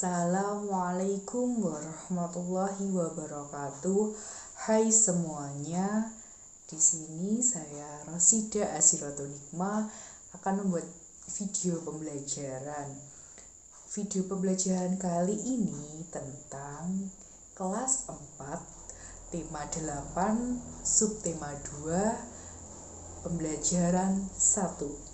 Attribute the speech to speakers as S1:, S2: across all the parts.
S1: Assalamualaikum warahmatullahi wabarakatuh. Hai semuanya, di sini saya Rosida Asiratonigma akan membuat video pembelajaran. Video pembelajaran kali ini tentang kelas 4, tema 8, subtema 2, pembelajaran 1.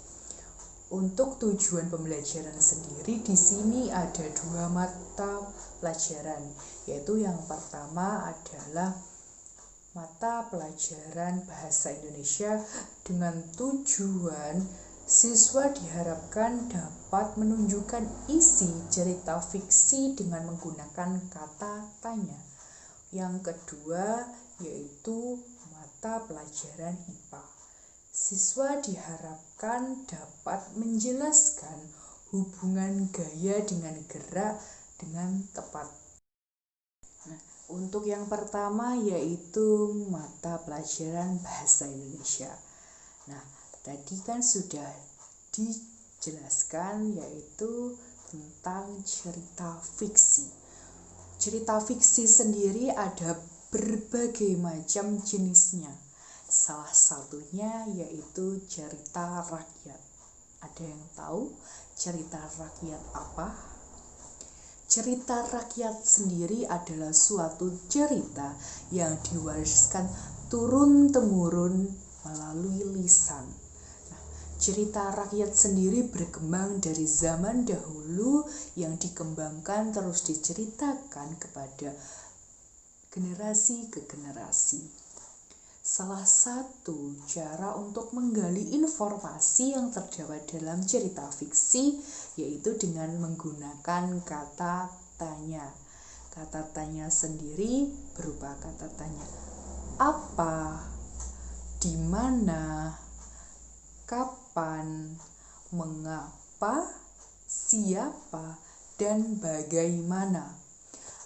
S1: Untuk tujuan pembelajaran sendiri di sini ada 2 mata pelajaran, yaitu yang pertama adalah mata pelajaran Bahasa Indonesia dengan tujuan siswa diharapkan dapat menunjukkan isi cerita fiksi dengan menggunakan kata tanya. Yang kedua yaitu mata pelajaran IPA. Siswa diharapkan dapat menjelaskan hubungan gaya dengan gerak dengan tepat. Nah, untuk yang pertama yaitu mata pelajaran Bahasa Indonesia. Nah, tadi kan sudah dijelaskan yaitu tentang cerita fiksi. Cerita fiksi sendiri ada berbagai macam jenisnya. Salah satunya yaitu cerita rakyat. Ada yang tahu cerita rakyat apa? Cerita rakyat sendiri adalah suatu cerita yang diwariskan turun-temurun melalui lisan. Nah, cerita rakyat sendiri berkembang dari zaman dahulu yang dikembangkan terus diceritakan kepada generasi ke generasi. Salah satu cara untuk menggali informasi yang terdapat dalam cerita fiksi yaitu dengan menggunakan kata tanya. Kata tanya sendiri berupa kata tanya apa, di mana, kapan, mengapa, siapa, dan bagaimana.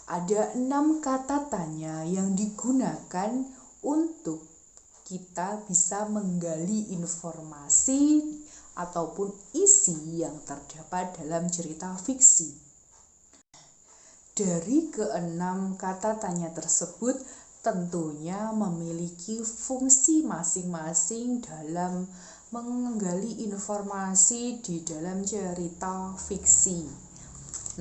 S1: Ada 6 kata tanya yang digunakan untuk kita bisa menggali informasi ataupun isi yang terdapat dalam cerita fiksi. Dari ke-6 kata tanya tersebut tentunya memiliki fungsi masing-masing dalam menggali informasi di dalam cerita fiksi.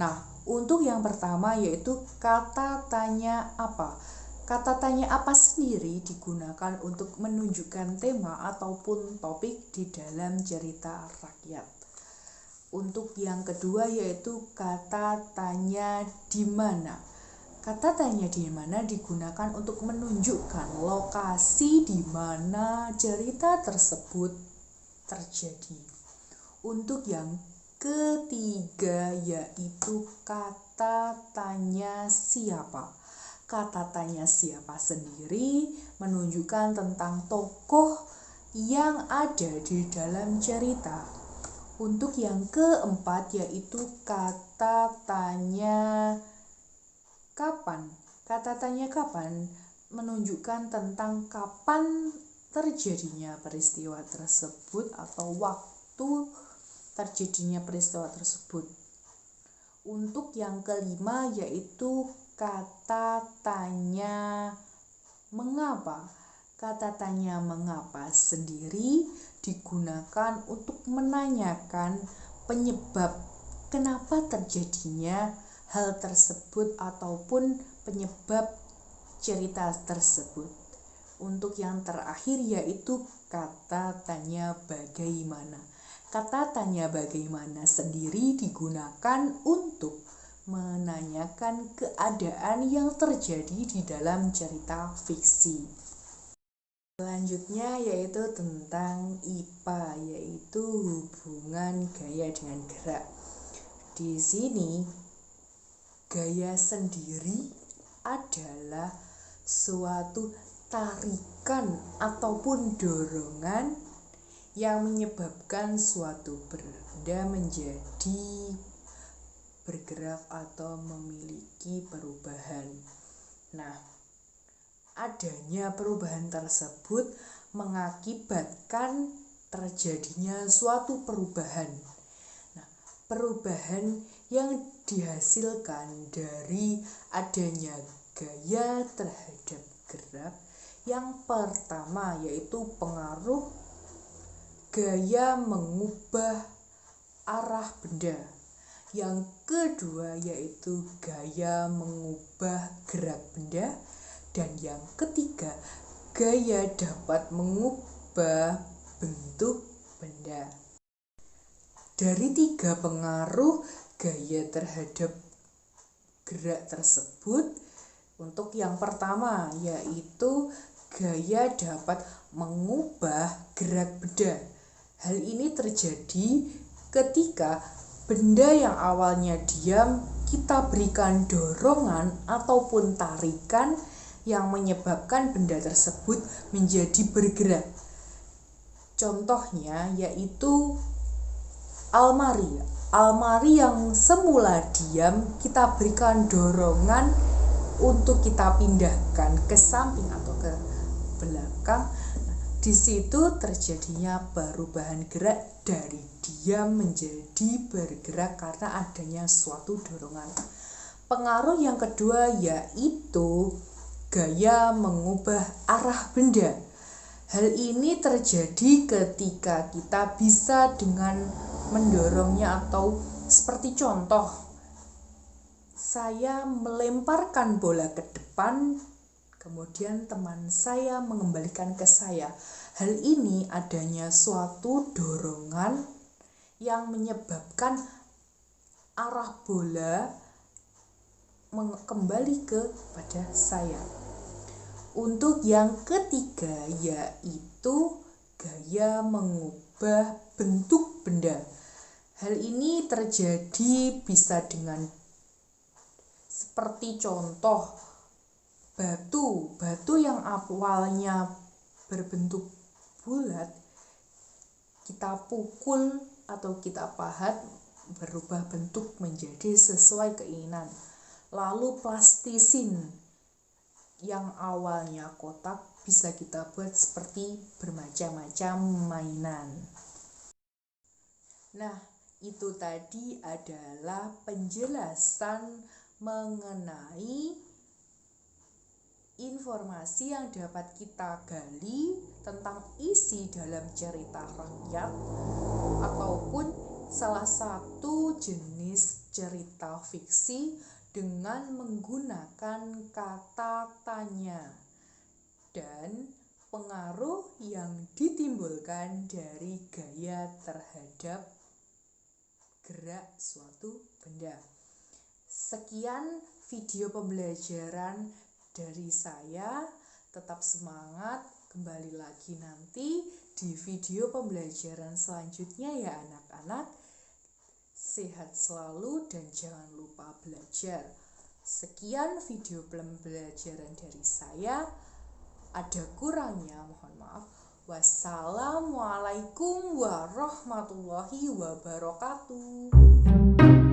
S1: Nah, untuk yang pertama yaitu kata tanya apa. Kata tanya apa sendiri digunakan untuk menunjukkan tema ataupun topik di dalam cerita rakyat. Untuk yang kedua yaitu kata tanya di mana. Kata tanya di mana digunakan untuk menunjukkan lokasi di mana cerita tersebut terjadi. Untuk yang ketiga yaitu kata tanya siapa. Kata tanya siapa sendiri menunjukkan tentang tokoh yang ada di dalam cerita. Untuk yang keempat yaitu kata tanya kapan. Kata tanya kapan menunjukkan tentang kapan terjadinya peristiwa tersebut atau waktu terjadinya peristiwa tersebut. Untuk yang kelima yaitu kata tanya mengapa. Kata tanya mengapa sendiri digunakan untuk menanyakan penyebab kenapa terjadinya hal tersebut ataupun penyebab cerita tersebut. Untuk yang terakhir yaitu kata tanya bagaimana. Kata tanya bagaimana sendiri digunakan untuk menanyakan keadaan yang terjadi di dalam cerita fiksi. Selanjutnya yaitu tentang IPA, yaitu hubungan gaya dengan gerak. Di sini gaya sendiri adalah suatu tarikan ataupun dorongan yang menyebabkan suatu benda menjadi bergerak atau memiliki perubahan. Nah, adanya perubahan tersebut mengakibatkan terjadinya suatu perubahan. Nah, perubahan yang dihasilkan dari adanya gaya terhadap gerak. Yang pertama yaitu pengaruh gaya mengubah arah benda. Yang kedua yaitu gaya mengubah gerak benda. Dan yang ketiga, gaya dapat mengubah bentuk benda. Dari tiga pengaruh gaya terhadap gerak tersebut, untuk yang pertama yaitu gaya dapat mengubah gerak benda. Hal ini terjadi ketika benda yang awalnya diam kita berikan dorongan ataupun tarikan yang menyebabkan benda tersebut menjadi bergerak. Contohnya yaitu almari. Almari yang semula diam kita berikan dorongan untuk kita pindahkan ke samping atau ke belakang. Di situ terjadinya perubahan gerak dari diam menjadi bergerak karena adanya suatu dorongan. Pengaruh yang kedua yaitu gaya mengubah arah benda. Hal ini terjadi ketika kita bisa dengan mendorongnya, atau seperti contoh, saya melemparkan bola ke depan, kemudian teman saya mengembalikan ke saya. Hal ini adanya suatu dorongan yang menyebabkan arah bola kembali kepada saya. Untuk yang ketiga yaitu gaya mengubah bentuk benda. Hal ini terjadi bisa dengan seperti contoh batu yang awalnya berbentuk bulat, kita pukul atau kita pahat berubah bentuk menjadi sesuai keinginan. Lalu plastisin yang awalnya kotak bisa kita buat seperti bermacam-macam mainan. Nah, itu tadi adalah penjelasan mengenai informasi yang dapat kita gali tentang isi dalam cerita rakyat ataupun salah satu jenis cerita fiksi dengan menggunakan kata tanya dan pengaruh yang ditimbulkan dari gaya terhadap gerak suatu benda. Sekian video pembelajaran dari saya. Tetap semangat, kembali lagi nanti di video pembelajaran selanjutnya ya anak-anak. Sehat selalu dan jangan lupa belajar. Sekian video pembelajaran dari saya. Ada kurangnya mohon maaf. Wassalamualaikum warahmatullahi wabarakatuh.